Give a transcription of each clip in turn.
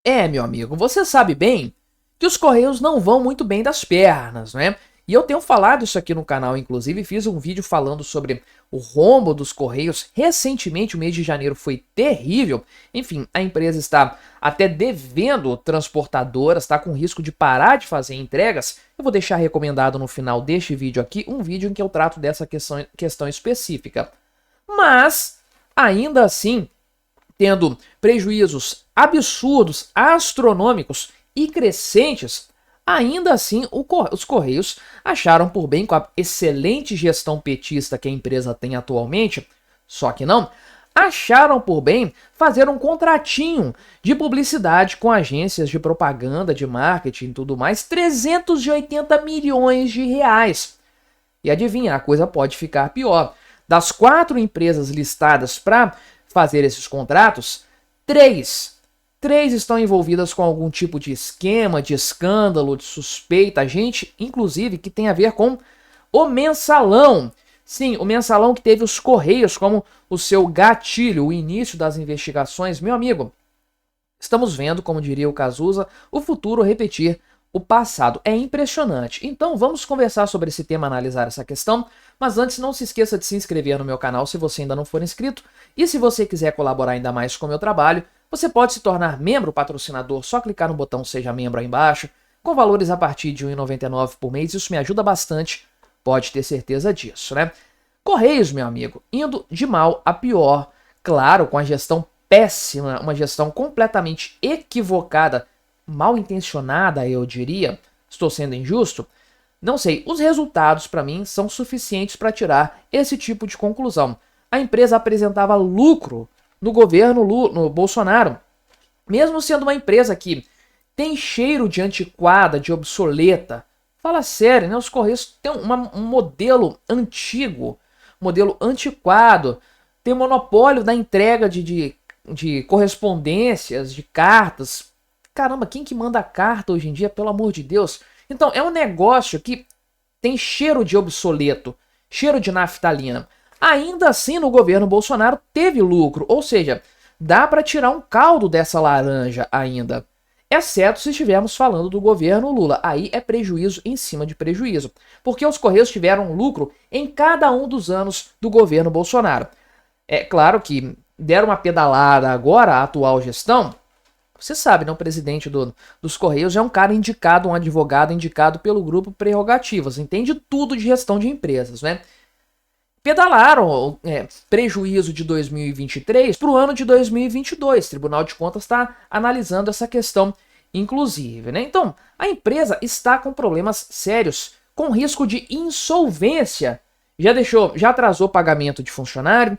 Meu amigo, você sabe bem que os Correios não vão muito bem das pernas, né? E eu tenho falado isso aqui no canal, inclusive fiz um vídeo falando sobre o rombo dos Correios. Recentemente, o mês de janeiro foi terrível. Enfim, a empresa está até devendo transportadoras, está com risco de parar de fazer entregas. Eu vou deixar recomendado no final deste vídeo aqui, um vídeo em que eu trato dessa questão específica. Mas, ainda assim, tendo prejuízos absurdos, astronômicos e crescentes, ainda assim os Correios acharam por bem, com a excelente gestão petista que a empresa tem atualmente, só que não, acharam por bem fazer um contratinho de publicidade com agências de propaganda, de marketing e tudo mais, 380 milhões de reais. E adivinha, a coisa pode ficar pior. Das 4 empresas listadas para fazer esses contratos, três estão envolvidas com algum tipo de esquema, de escândalo, de suspeita, gente, inclusive, que tem a ver com o Mensalão. Sim, o Mensalão que teve os Correios como o seu gatilho, o início das investigações. Meu amigo, estamos vendo, como diria o Cazuza, o futuro repetir o passado. É impressionante. Então vamos conversar sobre esse tema, analisar essa questão. Mas antes, não se esqueça de se inscrever no meu canal se você ainda não for inscrito. E se você quiser colaborar ainda mais com o meu trabalho, você pode se tornar membro patrocinador, só clicar no botão Seja Membro aí embaixo, com valores a partir de R$ 1,99 por mês. Isso me ajuda bastante, pode ter certeza disso, né? Correios, meu amigo, indo de mal a pior, claro, com a gestão péssima, uma gestão completamente equivocada, mal intencionada, eu diria, estou sendo injusto? Não sei, os resultados para mim são suficientes para tirar esse tipo de conclusão. A empresa apresentava lucro no governo no Bolsonaro, mesmo sendo uma empresa que tem cheiro de antiquada, de obsoleta. Fala sério, né? Os Correios têm um modelo antigo, modelo antiquado, tem monopólio da entrega de correspondências, de cartas. Caramba, quem que manda carta hoje em dia, pelo amor de Deus? Então, é um negócio que tem cheiro de obsoleto, cheiro de naftalina. Ainda assim, no governo Bolsonaro teve lucro, ou seja, dá para tirar um caldo dessa laranja ainda. Exceto se estivermos falando do governo Lula. Aí é prejuízo em cima de prejuízo. Porque os Correios tiveram lucro em cada um dos anos do governo Bolsonaro. É claro que deram uma pedalada agora, a atual gestão. Você sabe, né? O presidente dos Correios é um cara indicado, um advogado indicado pelo grupo Prerrogativas. Entende tudo de gestão de empresas, né? Pedalaram prejuízo de 2023 para o ano de 2022. O Tribunal de Contas está analisando essa questão, inclusive, né? Então, a empresa está com problemas sérios, com risco de insolvência. Já atrasou pagamento de funcionário,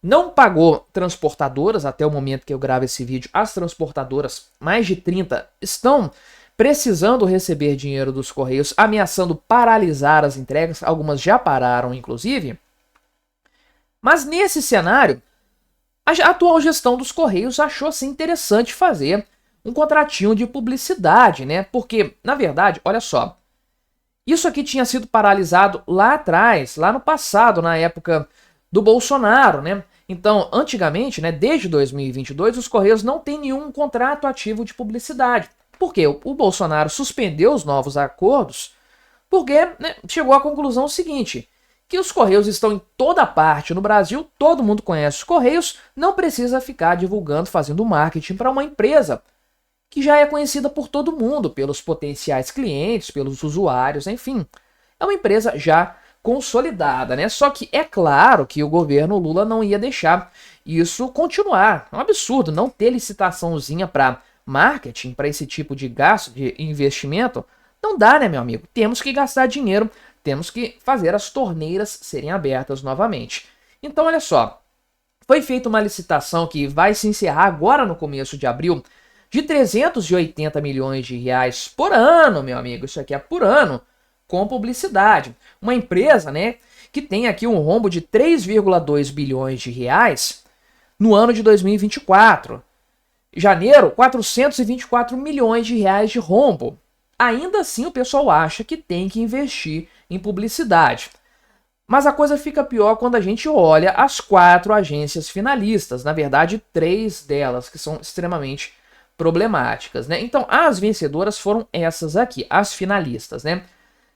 não pagou transportadoras. Até o momento que eu gravo esse vídeo, as transportadoras, mais de 30, estão precisando receber dinheiro dos Correios, ameaçando paralisar as entregas. Algumas já pararam, inclusive. Mas nesse cenário, a atual gestão dos Correios achou assim interessante fazer um contratinho de publicidade, né? Porque, na verdade, olha só, isso aqui tinha sido paralisado lá atrás, lá no passado, na época do Bolsonaro, né? Então, antigamente, né, desde 2022, os Correios não têm nenhum contrato ativo de publicidade. Por quê? O Bolsonaro suspendeu os novos acordos porque, né, chegou à conclusão seguinte: que os Correios estão em toda parte no Brasil, todo mundo conhece os Correios, não precisa ficar divulgando, fazendo marketing para uma empresa que já é conhecida por todo mundo, pelos potenciais clientes, pelos usuários, enfim. É uma empresa já consolidada, né? Só que é claro que o governo Lula não ia deixar isso continuar. É um absurdo não ter licitaçãozinha para marketing, para esse tipo de gasto, de investimento. Não dá, né, meu amigo? Temos que gastar dinheiro, temos que fazer as torneiras serem abertas novamente. Então, olha só, foi feita uma licitação que vai se encerrar agora no começo de abril, de 380 milhões de reais por ano, meu amigo. Isso aqui é por ano, com publicidade. Uma empresa, né, que tem aqui um rombo de 3,2 bilhões de reais no ano de 2024. Janeiro, 424 milhões de reais de rombo. Ainda assim, o pessoal acha que tem que investir em publicidade. Mas a coisa fica pior quando a gente olha as 4 agências finalistas. Na verdade, 3 delas, que são extremamente problemáticas, né? Então, as vencedoras foram essas aqui, as finalistas, né?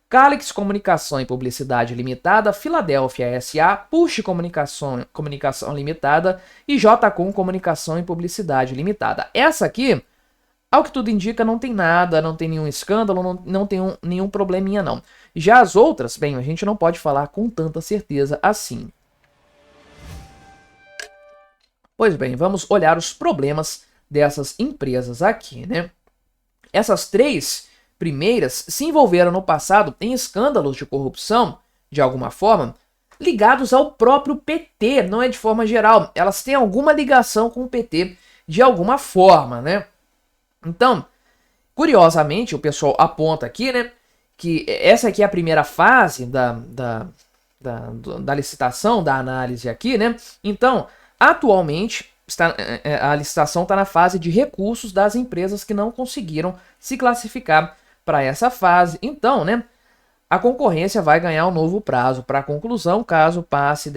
Calix Comunicação e Publicidade Limitada, Filadélfia S.A., Push Comunicação Limitada e Jcom Comunicação e Publicidade Limitada. Essa aqui, ao que tudo indica, não tem nada, não tem nenhum escândalo, não tem nenhum probleminha não. Já as outras, bem, a gente não pode falar com tanta certeza assim. Pois bem, vamos olhar os problemas dessas empresas aqui, né? Essas três primeiras se envolveram no passado em escândalos de corrupção, de alguma forma, ligados ao próprio PT, não é de forma geral. Elas têm alguma ligação com o PT de alguma forma, né? Então, curiosamente, o pessoal aponta aqui, né, que essa aqui é a primeira fase da licitação, da análise aqui, né? Então, atualmente, a licitação está na fase de recursos das empresas que não conseguiram se classificar para essa fase. Então, né, a concorrência vai ganhar um novo prazo para a conclusão, caso passe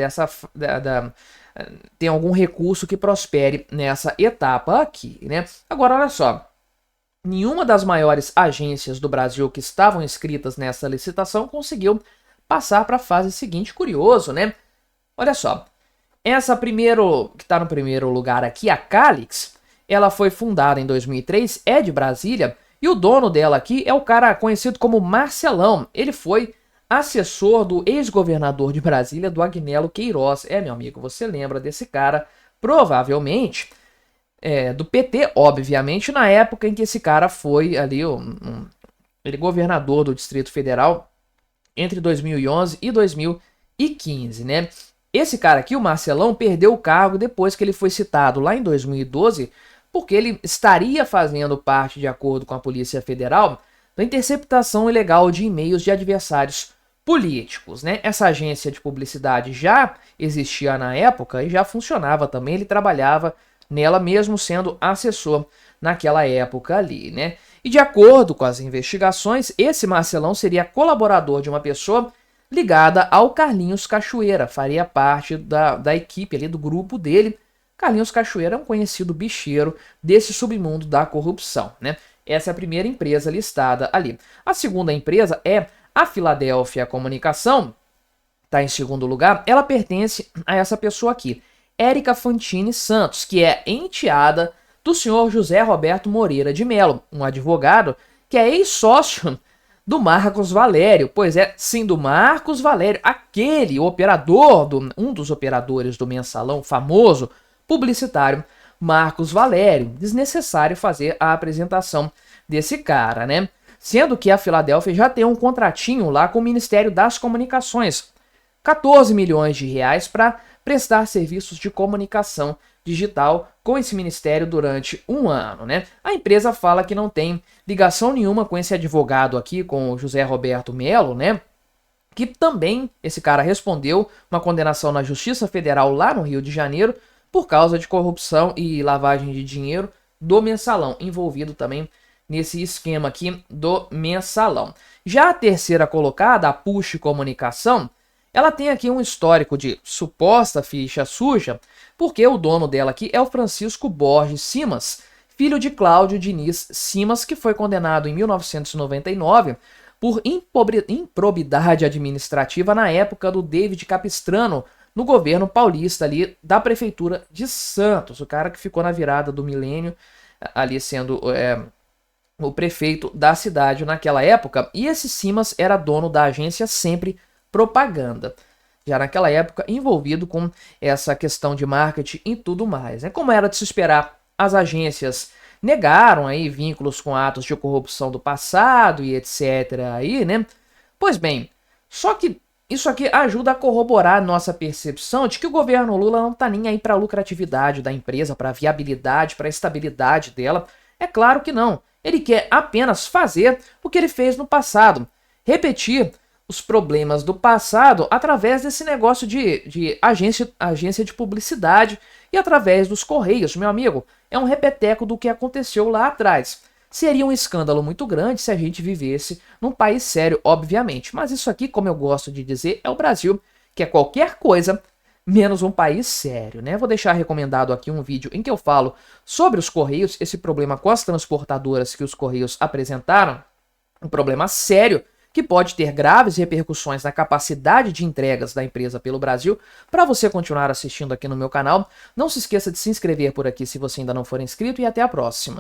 tem algum recurso que prospere nessa etapa aqui, né? Agora, olha só. Nenhuma das maiores agências do Brasil que estavam inscritas nessa licitação conseguiu passar para a fase seguinte. Curioso, né? Olha só. Essa que está no primeiro lugar aqui, a Calix, ela foi fundada em 2003, é de Brasília, e o dono dela aqui é o cara conhecido como Marcelão. Ele foi assessor do ex-governador de Brasília, do Agnello Queiroz. Meu amigo, você lembra desse cara? Provavelmente do PT, obviamente, na época em que esse cara foi ali ele governador do Distrito Federal entre 2011 e 2015, né? Esse cara aqui, o Marcelão, perdeu o cargo depois que ele foi citado lá em 2012, porque ele estaria fazendo parte, de acordo com a Polícia Federal, da interceptação ilegal de e-mails de adversários políticos, né? Essa agência de publicidade já existia na época e já funcionava também, ele trabalhava nela mesmo sendo assessor naquela época ali, né? E de acordo com as investigações, esse Marcelão seria colaborador de uma pessoa ligada ao Carlinhos Cachoeira, faria parte da equipe ali, do grupo dele. Carlinhos Cachoeira é um conhecido bicheiro desse submundo da corrupção, né? Essa é a primeira empresa listada ali. A segunda empresa é a Filadélfia Comunicação, está em segundo lugar. Ela pertence a essa pessoa aqui, Érica Fantini Santos, que é enteada do senhor José Roberto Moreira de Mello, um advogado que é ex-sócio do Marcos Valério. Pois é, sim, do Marcos Valério, aquele operador, um dos operadores do mensalão famoso publicitário Marcos Valério. Desnecessário fazer a apresentação desse cara, né? Sendo que a Filadélfia já tem um contratinho lá com o Ministério das Comunicações, 14 milhões de reais para prestar serviços de comunicação digital com esse ministério durante um ano, né? A empresa fala que não tem ligação nenhuma com esse advogado aqui, com o José Roberto Mello, né? Que também esse cara respondeu uma condenação na Justiça Federal lá no Rio de Janeiro por causa de corrupção e lavagem de dinheiro do mensalão, envolvido também nesse esquema aqui do mensalão. Já a terceira colocada, a Push Comunicação, ela tem aqui um histórico de suposta ficha suja, porque o dono dela aqui é o Francisco Borges Simas, filho de Cláudio Diniz Simas, que foi condenado em 1999 por improbidade administrativa na época do David Capistrano, no governo paulista ali da prefeitura de Santos, o cara que ficou na virada do milênio ali sendo o prefeito da cidade naquela época. E esse Simas era dono da agência Sempre Propaganda, já naquela época envolvido com essa questão de marketing e tudo mais, né? Como era de se esperar, as agências negaram aí vínculos com atos de corrupção do passado e etc. aí, né? Pois bem, só que isso aqui ajuda a corroborar a nossa percepção de que o governo Lula não tá nem aí para a lucratividade da empresa, para a viabilidade, para a estabilidade dela. É claro que não. Ele quer apenas fazer o que ele fez no passado, repetir os problemas do passado através desse negócio de agência de publicidade e através dos Correios. Meu amigo, é um repeteco do que aconteceu lá atrás. Seria um escândalo muito grande se a gente vivesse num país sério, obviamente. Mas isso aqui, como eu gosto de dizer, é o Brasil, que é qualquer coisa menos um país sério, né? Vou deixar recomendado aqui um vídeo em que eu falo sobre os Correios, esse problema com as transportadoras que os Correios apresentaram, um problema sério que pode ter graves repercussões na capacidade de entregas da empresa pelo Brasil. Para você continuar assistindo aqui no meu canal, não se esqueça de se inscrever por aqui se você ainda não for inscrito e até a próxima.